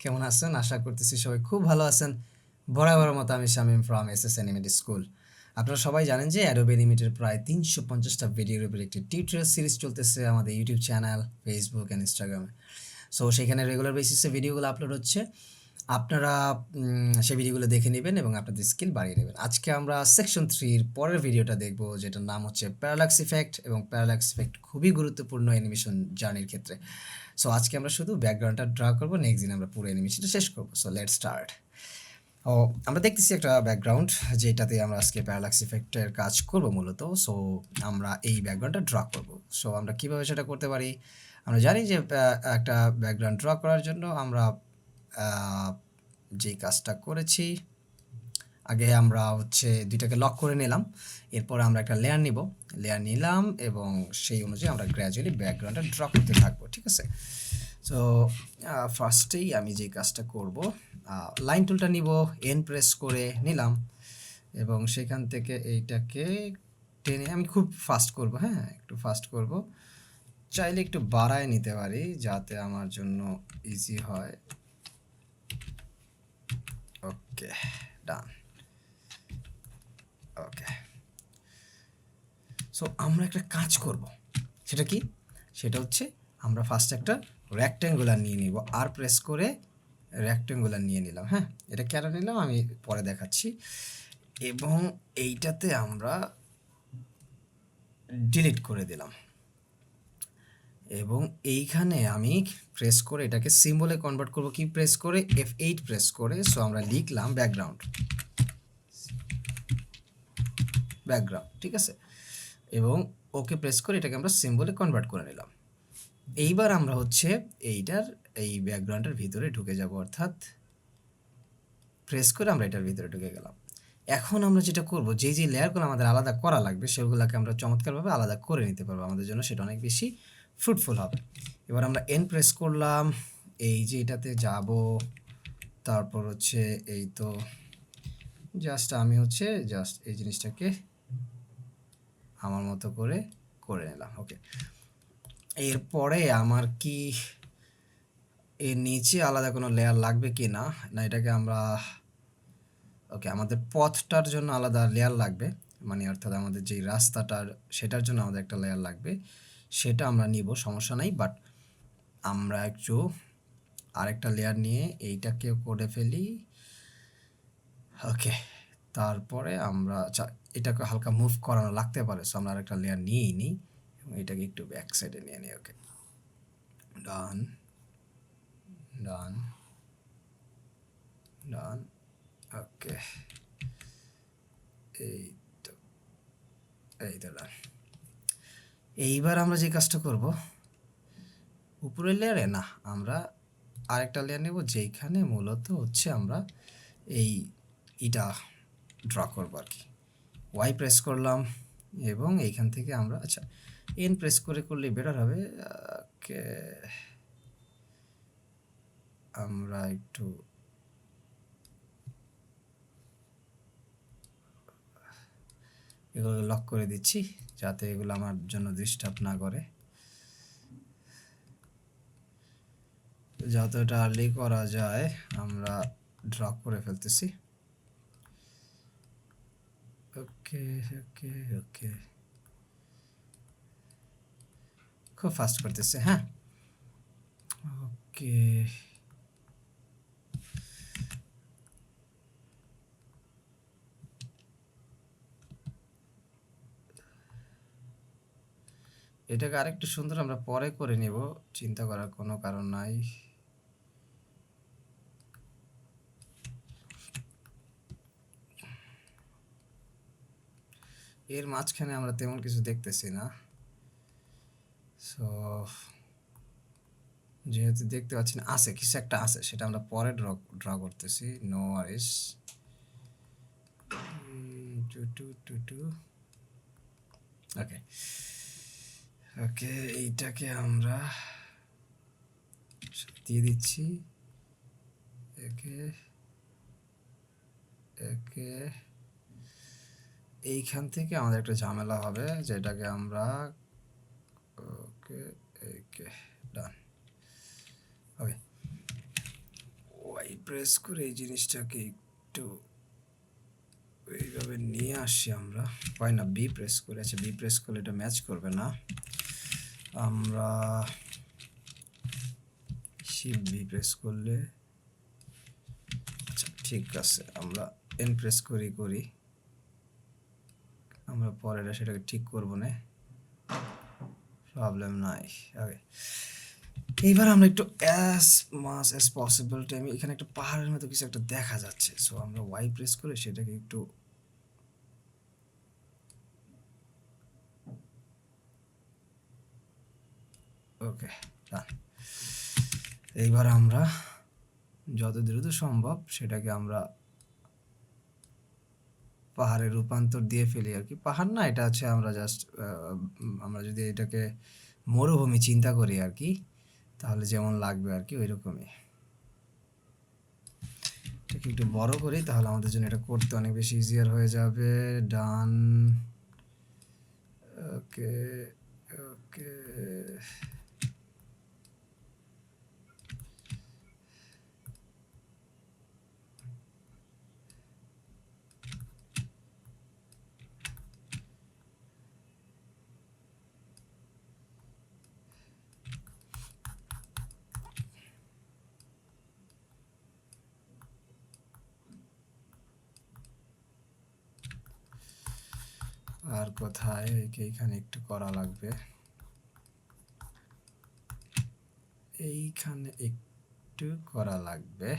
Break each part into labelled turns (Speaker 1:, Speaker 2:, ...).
Speaker 1: কেমন আছেন? আশা করতেছি সবাই খুব ভালো আছেন। বরাবরের মতো আমি Shamim from SS animated school. আপনারা সবাই জানেন যে অ্যাডোবে অ্যানিমেটের প্রায় ৩৫০টা ভিডিওর উপর একটি টিউটোরিয়াল সিরিজ চলতেছে আমাদের ইউটিউব চ্যানেল, ফেসবুক অ্যান্ড ইনস্টাগ্রামে। সো সেখানে রেগুলার বেসিসে ভিডিওগুলো আপলোড হচ্ছে। আপনারা সেই ভিডিওগুলো দেখে নেবেন এবং আপনাদের স্কিল বাড়িয়ে নেবেন। আজকে আমরা সেকশন 3 এর পরের ভিডিওটা দেখব, যেটার নাম হচ্ছে প্যারালাক্স ইফেক্ট, এবং প্যারালাক্স ইফেক্ট খুবই গুরুত্বপূর্ণ অ্যানিমেশন জার্নির ক্ষেত্রে। সো আজকে আমরা শুধু ব্যাকগ্রাউন্ডটা ড্র করব, নেক্সট দিন আমরা পুরো অ্যানিমেশনটা শেষ করব। So let's start. ও আমরা দেখতেছি একটা ব্যাকগ্রাউন্ড, যেটাতে আমরা আজকে প্যারালাক্স ইফেক্টের কাজ করব মূলত। সো আমরা এই ব্যাকগ্রাউন্ডটা ড্র করব। সো আমরা কিভাবে সেটা করতে পারি? আমরা জানি যে একটা ব্যাকগ্রাউন্ড ড্র করার জন্য আমরা যেই কাজটা করেছি, আগে আমরা হচ্ছে দুইটাকে লক করে নিলাম। এরপর আমরা একটা লেয়ার নিব, লেয়ার নিলাম এবং সেই অনুযায়ী আমরা গ্র্যাজুয়ালি ব্যাকগ্রাউন্ডটা ড্র করতে থাকবো, ঠিক আছে? সো ফার্স্টেই আমি যে কাজটা করব, লাইন টুলটা নিব, এন প্রেস করে নিলাম এবং সেখান থেকে এইটাকে টেনে আমি খুব ফাস্ট করব, হ্যাঁ একটু ফাস্ট করব। চাইলে একটু বাড়ায় নিতে পারি যাতে আমার জন্য ইজি হয়। ওকে, ডান। ওকে, সো আমরা একটা কাজ করব। সেটা কি? সেটা হচ্ছে আমরা ফার্স্ট একটা রেক্ট্যাঙ্গুলার নিয়ে নিব, আর প্রেস করে রেক্ট্যাঙ্গুলার নিয়ে নিলাম। হ্যাঁ, এটা কেন নিলাম আমি পরে দেখাচ্ছি। এবং এইটাতে আমরা ডিলিট করে দিলাম এবং এইখানে আমি প্রেস করে এটাকে সিম্বলে কনভার্ট করব। কি প্রেস করে? F8 প্রেস করে। সো আমরা লিখলাম ব্যাকগ্রাউন্ড, ব্যাকগ্রাউন্ড, ঠিক আছে? এবং ওকে প্রেস করে এটাকে আমরা সিম্বলে কনভার্ট করে নিলাম। এইবার আমরা হচ্ছে এইটার এই ব্যাকগ্রাউন্ডের ভিতরে ঢুকে যাব, অর্থাৎ প্রেস করে আমরা এটার ভিতরে ঢুকে গেলাম। এখন আমরা যেটা করব, যে লেয়ারগুলো আমাদের আলাদা করা লাগবে সেগুলোকে আমরা চমৎকারভাবে আলাদা করে নিতে পারবো, আমাদের জন্য সেটা অনেক বেশি ফ্রুটফুল হবে। এবার আমরা এন প্রেস করলাম, এই যে এটাতে যাব, তারপর হচ্ছে এই তো জাস্ট আমি হচ্ছে জাস্ট এই জিনিসটাকে আমার মতো করে করে নিলাম। ওকে, এরপরে আমার কি এর নিচে আলাদা কোনো লেয়ার লাগবে কি না, না এটাকে আমরা ওকে, আমাদের পথটার জন্য আলাদা লেয়ার লাগবে, মানে অর্থাৎ আমাদের যেই রাস্তাটার সেটার জন্য আমাদের একটা লেয়ার লাগবে, সেটা আমরা নিব, সমস্যা নাই। বাট আমরা একটু আরেকটা লেয়ার নিয়ে এইটাকে করে ফেলি। ওকে, তারপরে আমরা এটাকে হালকা মুভ করানো লাগতে পারে, সো আমরা আরেকটা লেয়ার নিয়েই নিই এবং এটাকে একটু ব্যাক সাইডে নিয়ে নিই। ওকে, ডান ডান ডান। ওকে, এই তো এই তো ডান। এইবার আমরা যে কাজটা করব, উপরের লেয়ারে না, আমরা আরেকটা লেয়ার নেব যেইখানে মূলত হচ্ছে আমরা এই ইটা ড্র করবো আর কি। ওয়াই প্রেস করলাম এবং এইখান থেকে আমরা আচ্ছা এন প্রেস করে করলে বেটার হবে। ওকে, আমরা একটু এগুলো লক করে দিচ্ছি যাতে এগুলো আমার জন্য ডিস্টার্ব না করে। যতটা আর্লি করা যায় আমরা ড্র করে ফেলতেছি। ওকে ওকে ওকে, খুব ফাস্ট করতেছে। হ্যাঁ, ওকে, এটাকে আরেকটু সুন্দর আমরা পরে করে নিব, চিন্তা করার কোনো কারণ নাই। এর মাঝখানে আমরা তেমন কিছু দেখতেছি না, সো যেহেতু দেখতে পাচ্ছি না, আছে কিছু একটা আছে, সেটা আমরা পরে ড্র করতেছি। নো ওয়ারিস। ওকে ওকে, এইটাকে আমরা দিয়ে দিচ্ছি। একে একে এইখান থেকে আমাদের একটা ঝামেলা হবে, যেটাকে আমরা ওকে একে ডান। ওকে, প্রেস করে এই জিনিসটাকে একটু এইভাবে নিয়ে আসি আমরা, হয় না বি প্রেস করে, আচ্ছা বি প্রেস করলে এটা ম্যাচ করবে না, আমরা শিফট বি প্রেস করলে, আচ্ছা ঠিক আছে আমরা এন প্রেস করি আমরা পরে সেটাকে ঠিক করবো না, প্রবলেম নাই। ওকে, এইবার আমরা একটু অ্যাজ মাস অ্যাজ পসিবল টাইমে এখানে একটা পাহাড়ের মতো কিছু একটা দেখা যাচ্ছে, সো আমরা ওয়াই প্রেস করে সেটাকে একটু ওকে ডান। এইবার আমরা যত দ্রুত সম্ভব সেটাকে আমরা পাহাড়ে রূপান্তর দিয়ে ফেলি আর কি, পাহাড় না এটা হচ্ছে আমরা জাস্ট আমরা যদি এটাকে মরুভূমি চিন্তা করি আর কি, তাহলে যেমন লাগবে আর কি ওই রকমই। এটাকে একটু বড় করি তাহলে আমাদের জন্য এটা করতে অনেক বেশি ইজিয়ার হয়ে যাবে। ডান, ওকে ওকে, আর কোথায় এইখানে একটু করা লাগবে, এইখানে একটু করা লাগবে।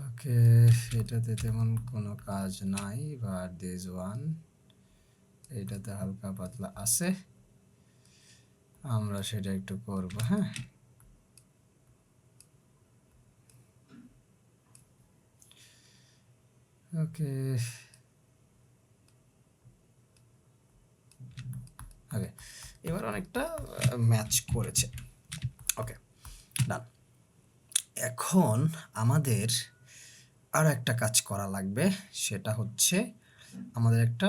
Speaker 1: ওকে, এটাতে তেমন কোনো কাজ নাই, বাট দিস ওয়ান এটাতে হালকা পাতলা আছে, আমরা সেটা একটু করব। হ্যাঁ, ওকে ওকে, এবার অনেকটা ম্যাচ করেছে। ওকে ডান। এখন আমাদের আরও একটা কাজ করা লাগবে, সেটা হচ্ছে আমাদের একটা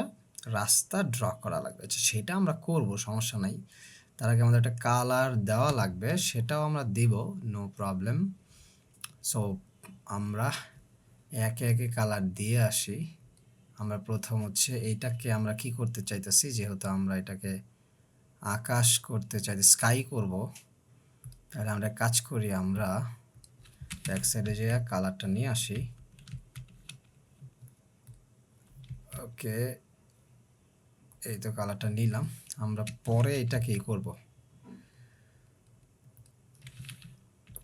Speaker 1: রাস্তা ড্র করা লাগবে। আচ্ছা সেটা আমরা করব, সমস্যা নাই। তার আগে আমাদের একটা কালার দেওয়া লাগবে, সেটাও আমরা দিব, নো প্রবলেম। সো আমরা একে একে কালার দিয়ে আসি। আমরা প্রথম হচ্ছে এইটাকে আমরা কি করতে চাইতেছি, যেহেতু আমরা এটাকে আকাশ করতে চাই, স্কাই করব, তাহলে আমরা কাজ করি, আমরা ব্যাক সাইডে যে কালারটা নিয়ে আসি। ওকে, এই তো কালারটা নিলাম, আমরা পরে এটাকে করব,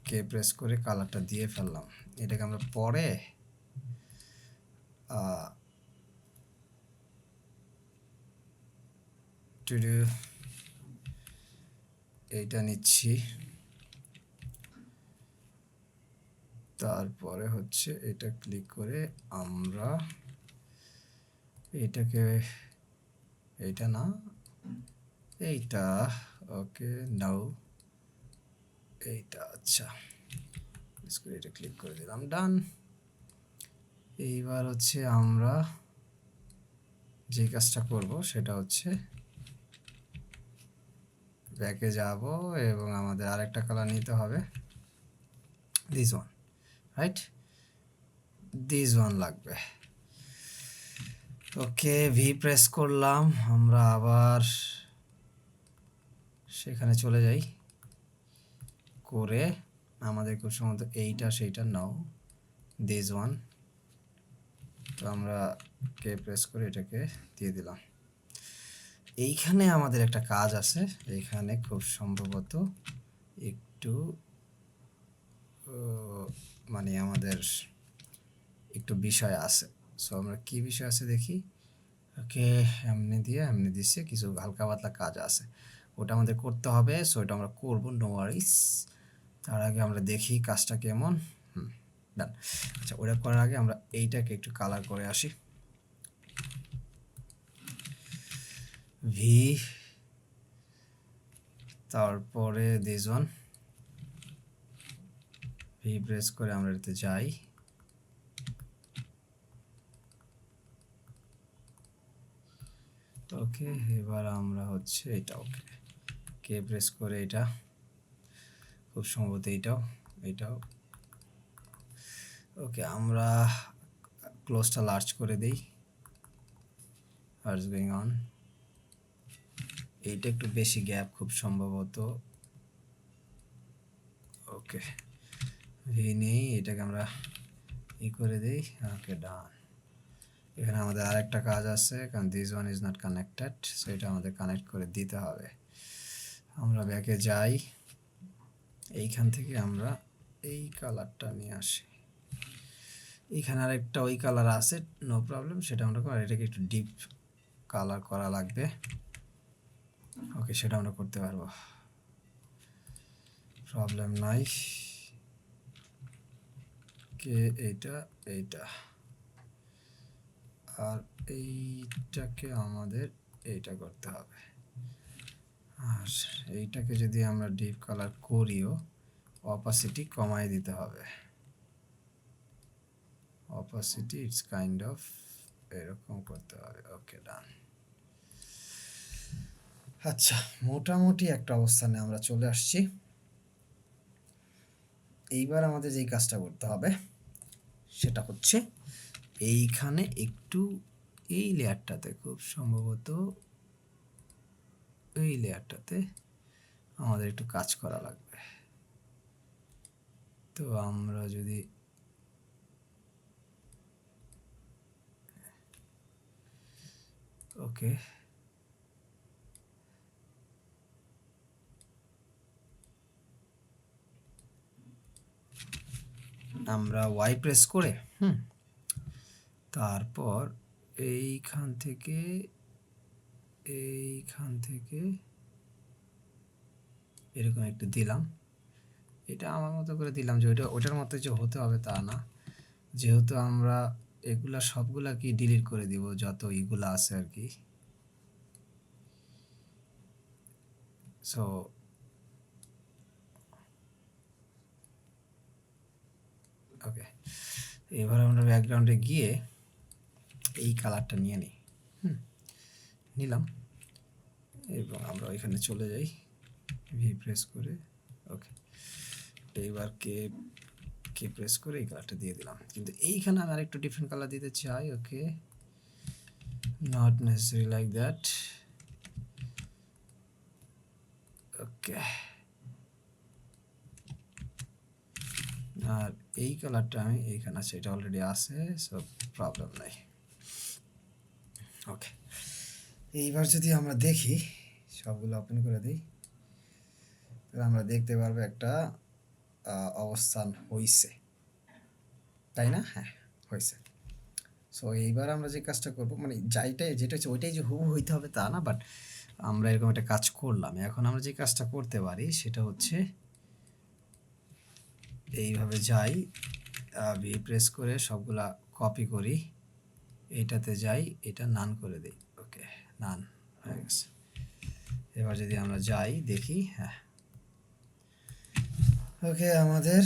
Speaker 1: কে প্রেস করে কালারটা দিয়ে ফেললাম, এটাকে আমরা পরে এইটা নিচ্ছি, তারপরে হচ্ছে এটা ক্লিক করে আমরা এটাকে, এইটা না এইটা, ওকে নাও এইটা, আচ্ছা এটা ক্লিক করে দিলাম, ডান। এইবার হচ্ছে আমরা যে কাজটা করব সেটা হচ্ছে ব্যাকে যাব এবং আমাদের আরেকটা কালার নিতে হবে, this one, right, this one লাগবে। ওকে, ভি প্রেস করলাম, আমরা আবার সেখানে চলে যাই, করে আমাদের খুব সম্ভবত এইটা সেইটা নাও, দিস ওয়ান, তো আমরা কে প্রেস করে এটাকে দিয়ে দিলাম। এইখানে আমাদের একটা কাজ আছে, এইখানে খুব সম্ভবত একটু মানে আমাদের একটু বিষয় আছে, সো আমরা কি বিষয় আছে দেখি। ওকে, এমনি দিচ্ছে, কিছু হালকা পাতলা কাজ আছে, ওটা আমাদের করতে হবে, সো এটা আমরা করবো, নো ওয়ারিস। তার আগে আমরা দেখি কাজটা কেমন। ডান। আচ্ছা ওটা করার আগে আমরা এইটাকে একটু কালার করে আসি, ভি, তারপরে দিস ওয়ান, ভি প্রেস করে আমরা এটাতে যাই, ওকে এবার আমরা হচ্ছে এটা, ওকে কে প্রেস করে এটা খুব সম্ভবত এইটাও ওকে। আমরা ক্লোজটা লার্জ করে দিই। হোয়াটস গোয়িং অন, এইটা একটু বেশি গ্যাপ খুব সম্ভবত। ওকে, ভি নেই, এটাকে আমরা করে দিই। ওকে, ডান। এখানে আমাদের আরেকটা কাজ আছে, কারণ this one is not connected, so এটা আমাদের কানেক্ট করে দিতে হবে। আমরা ব্যাকে যাই, এইখান থেকে আমরা এই কালারটা নিয়ে আসি। এইখানে আরেকটা ওই কালার আছে, নো প্রবলেম, সেটা আমরা করি। এটাকে একটু ডিপ কালার করা লাগবে। ওকে, সেটা আমরা করতে পারবো, প্রবলেম নাই। কে এইটা আর এইটাকে আমাদের এইটা করতে হবে। আর এইটাকে যদি আমরা ডিপ কালার করিও, অপাসিটি কমাই দিতে হবে। অপাসিটি ইটস কাইন্ড অফ এরকম করতে হবে। ওকে, ডান। আচ্ছা, মোটামুটি একটা অবস্থানে আমরা চলে আসছি। এইবার আমাদের যেই কাজটা করতে হবে সেটা হচ্ছে এইখানে একটু এই লেয়ারটাতে, খুব সম্ভবত এই লেয়ারটাতে আমাদের একটু কাজ করা লাগবে। তো আমরা যদি ওকে, আমরা ওয়াই প্রেস করে তারপর এইখান থেকে এরকম একটু দিলাম। এটা আমার মতো করে দিলাম, যে ওটার মতো যে হতে হবে তা না, যেহেতু আমরা এগুলা সবগুলা কি ডিলিট করে দিব, যত এইগুলা আছে আর কি। সো ওকে, এবার আমরা ব্যাকগ্রাউন্ডে গিয়ে এই কালারটা নিয়ে নিই। নিলাম এবং আমরা ওইখানে চলে যাই, ভি প্রেস করে। ওকে, এইবার কে প্রেস করে এই কালারটা দিয়ে দিলাম, কিন্তু এইখানে আমি আরেকটু ডিফারেন্ট কালার দিতে চাই। ওকে, নট নেসেসারি লাইক দ্যাট। ওকে, আর এই কালারটা আমি এইখানে আছে, এটা অলরেডি আছে, সো প্রবলেম নাই। ওকে, এইবার যদি আমরা দেখি, সবগুলো ওপেন করে দিই, তাহলে আমরা দেখতে পারবো একটা অবস্থান হইছে, তাই না? হ্যাঁ, হয়েছে। সো এইবার আমরা যে কাজটা করব, মানে যেটা হচ্ছে ওইটাই যে হুবহু হইতে হবে তা না, বাট আমরা এরকম একটা কাজ করলাম। এখন আমরা যে কাজটা করতে পারি সেটা হচ্ছে এইভাবে যাই, ভি প্রেস করে সবগুলা কপি করি, এইটাতে যাই, এটা নান করে দিই। ওকে, নান হয়ে গেছে। এবার যদি আমরা যাই দেখি, হ্যাঁ, ওকে, আমাদের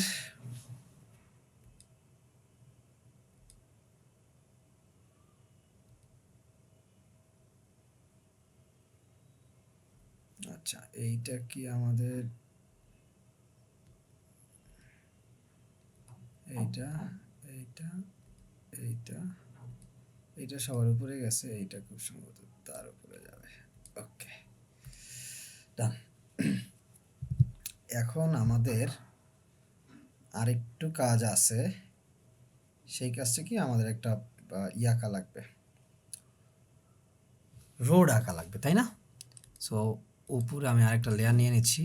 Speaker 1: আচ্ছা, এইটা কি আমাদের এইটা সবার উপরে গেছে, এইটা খুব সম্ভবত তার উপরে যাবে। ওকে, ডান। এখন আমাদের আরেকটু কাজ আছে, সেই কাজটা কি, আমাদের একটা আঁকা লাগবে, রোড আঁকা লাগবে, তাই না? সো উপরে আমি আরেকটা লেয়ার নিয়ে নিচ্ছি।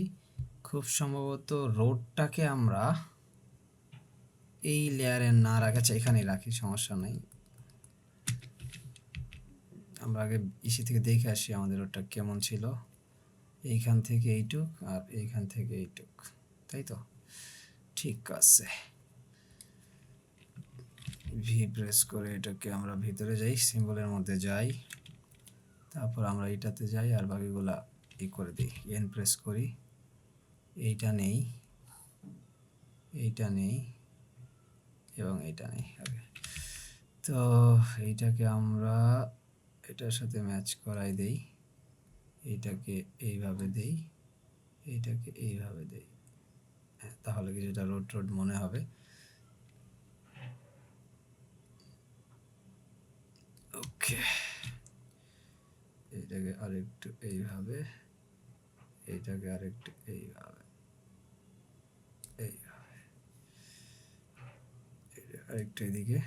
Speaker 1: খুব সম্ভবত রোডটাকে আমরা এই লেয়ারে না রাখা, এখানেই রাখি, সমস্যা নেই। আমরা আগে ইসি থেকে দেখে আসি আমাদের রোডটা কেমন ছিল। এইখান থেকে এইটুক আর এইখান থেকে এইটুক, তাই তো? ঠিক আছে, ভি প্রেস করে এটাকে আমরা ভিতরে যাই, সিম্বলের মধ্যে যাই, তারপর আমরা এইটাতে যাই আর বাকিগুলা করে দিই, এন প্রেস করি। এইটা নেই এবং এইটা নেই। ওকে, তো এইটাকে আমরা এটার সাথে ম্যাচ করাই দেই, এইটাকে এইভাবে দেই, এইটাকে এইভাবে দেই, তাহলে কিছুটা রোড রোড মনে হবে। ওকে, এইটাকে আরেকটু এইভাবে, এইটাকে আরেকটু এইভাবে, এইভাবে, আরেকটু এদিকে,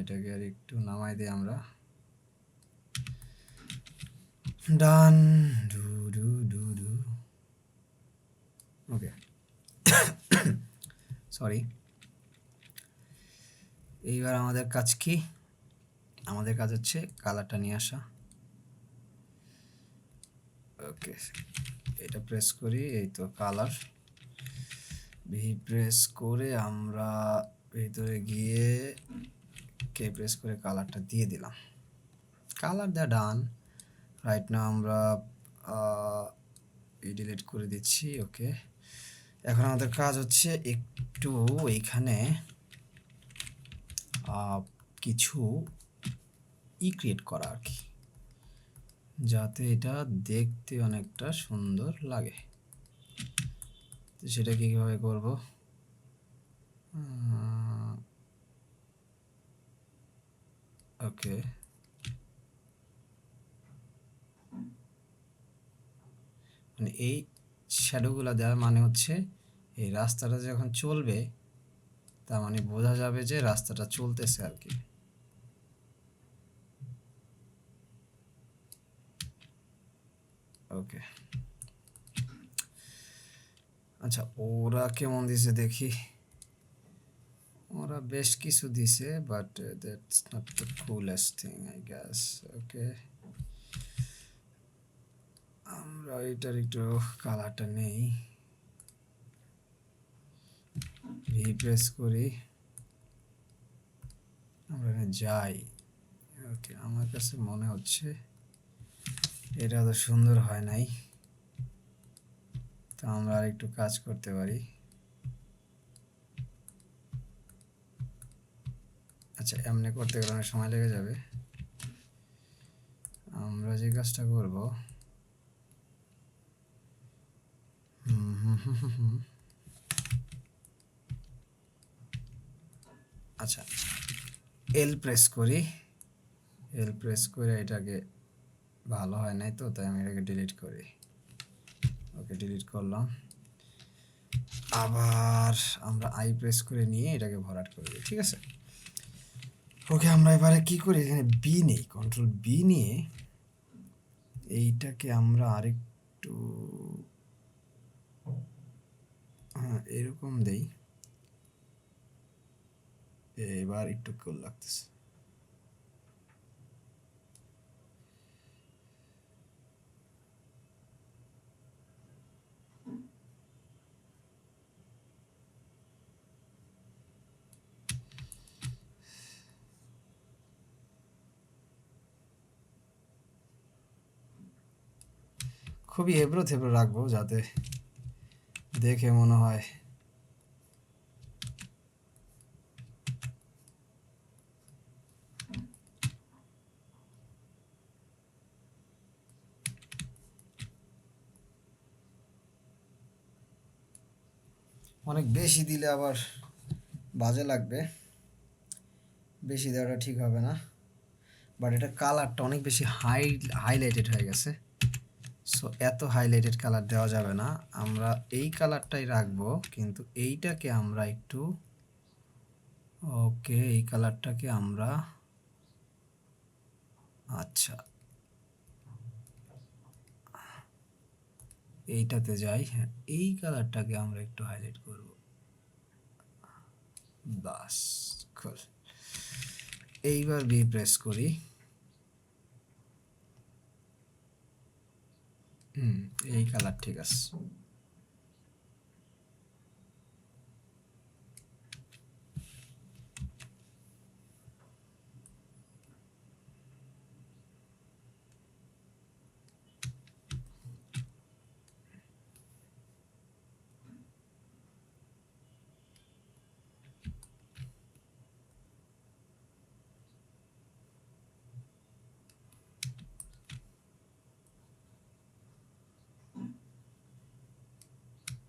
Speaker 1: এটাকে আর একটু নামাই দিই আমরা। ডান, ডু ডু ডু ডু। Okay, sorry. এইবার আমাদের কাজ কি? আমাদের কাজ হচ্ছে কালারটা নিয়ে আসা। ওকে, এটা প্রেস করি, এই তো কালার। ভি প্রেস করে আমরা ভিতরে গিয়ে কে প্রেস করে কালারটা দিয়ে দিলাম। কালার দেওয়া ডান। রাইট নাও আমরা ডিলিট করে দিচ্ছি। ওকে, এখন আমাদের কাজ হচ্ছে একটু এইখানে কিছু ক্রিয়েট করা আর কি, যাতে এটা দেখতে অনেকটা সুন্দর লাগে। তো সেটা কীভাবে করব? ওকে, মানে এই শ্যাডোগুলো দেওয়ার মানে হচ্ছে এই রাস্তাটা যখন চলবে তার মানে বোঝা যাবে যে রাস্তাটা চলতেছে আর কি। ওকে, আচ্ছা ওরা কেমন দিছে দেখি। ওরা বেশ কিছু দিছে, but that's not the coolest thing I guess. Okay, আমরা এটার একটু কালারটা নেই, ভি প্রেস করি, আমরা যাই। ওকে, আমার কাছে মনে হচ্ছে এটা তো সুন্দর হয় নাই, তো আমরা আর একটু কাজ করতে পারি। আচ্ছা, এমনি করতে গেলে অনেক সময় লেগে যাবে। আমরা যে কাজটা করব, আচ্ছা এল প্রেস করি, এল প্রেস করে এটাকে, ভালো হয় নাই তো তাই আমি এটাকে ডিলিট করি। ওকে, ডিলিট করলাম। আবার আমরা আই প্রেস করে নিয়ে এটাকে ভরাট করে দিই, ঠিক আছে। ওকে, আমরা এবারে কি করি, এখানে বি নেই, কন্ট্রোল বি নিয়ে এইটাকে আমরা আরেকটু এরকম দেই। এবার একটু কুল লাগতেছে। খুবই এবড়ো থেবড়ো রাখবো যাতে দেখে মনে হয় অনেক বেশি দিলে আবার বাজে লাগবে, বেশি দেওয়াটা ঠিক হবে না। বাট এটা কালারটা অনেক বেশি হাইলাইটেড হয়ে গেছে, সো এত হাইলাইটেড কালার দেওয়া যাবে না। আমরা এই কালারটাই রাখবো, কিন্তু এইটাকে আমরা একটু, ওকে এই কালারটাকে আমরা, আচ্ছা এইটাতে যাই, হ্যাঁ এই কালারটাকে আমরা একটু হাইলাইট করব, বাস খুল। এইবার বি প্রেস করি, এই কালার ঠিক আছে।